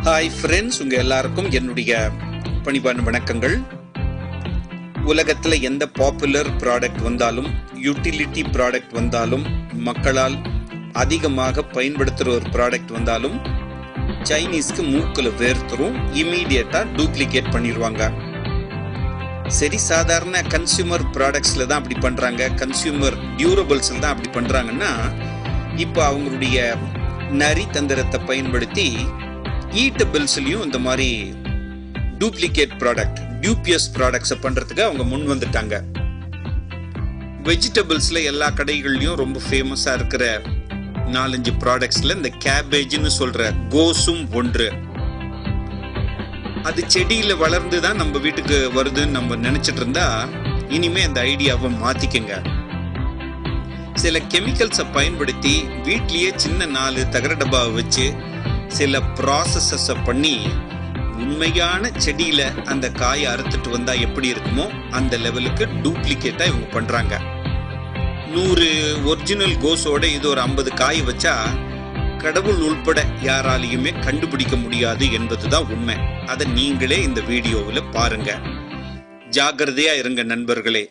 Hi friends, உங்கள் எல்லாருக்கும் என்னுடைய பணிவான வணக்கங்கள். உலகத்தில் எந்த பாப்புலர் ப்ராடக்ட் வந்தாலும், யூட்டிலிட்டி ப்ராடக்ட் வந்தாலும், மக்களால் அதிகமாக பயன்படுத்துகிற ஒரு ப்ராடக்ட் வந்தாலும் சைனீஸ்க்கு மூக்கில் வேர்த்துரும், இமீடியட்டாக டூப்ளிகேட் பண்ணிடுவாங்க. சரி, சாதாரண கன்சியூமர் ப்ராடக்ட்ஸில் தான் அப்படி பண்ணுறாங்க, கன்சியூமர் டியூரபிள்ஸில் தான் அப்படி பண்ணுறாங்கன்னா, இப்போ அவங்களுடைய நரி தந்திரத்தை பயன்படுத்தி ஈட்டபிள்ஸ்லையும் இந்த மாதிரி டூப்ளிகேட் ப்ராடக்ட், டியூபியஸ் ப்ராடக்ட்ஸை பண்ணுறதுக்கு அவங்க முன் வந்துட்டாங்க. வெஜிடபிள்ஸில் எல்லா கடைகள்லையும் ரொம்ப ஃபேமஸாக இருக்கிற 4-5 ப்ராடக்ட்ஸில் இந்த கேபேஜ்னு சொல்கிற கோஸும் ஒன்று. அது செடியில் வளர்ந்து தான் நம்ம வீட்டுக்கு வருதுன்னு நம்ம நினச்சிட்டு இருந்தா இனிமே அந்த ஐடியாவை மாற்றிக்கங்க. சில கெமிக்கல்ஸை பயன்படுத்தி வீட்லேயே சின்ன 4 தகர டப்பாவை வச்சு சில ப்ராசஸஸை பண்ணி உண்மையான செடியில அந்த காயை அறுத்துட்டு வந்தா எப்படி இருக்குமோ அந்த லெவலுக்கு டூப்ளிகேட்டா இவங்க பண்றாங்க. 100 ஒரிஜினல் கோஸோட இது ஒரு 50 காய் வச்சா கடவுள் உள்பட யாராலையுமே கண்டுபிடிக்க முடியாது என்பதுதான் உண்மை. அதை நீங்களே இந்த வீடியோவில் பாருங்க. ஜாக்கிரதையா இருங்க நண்பர்களே.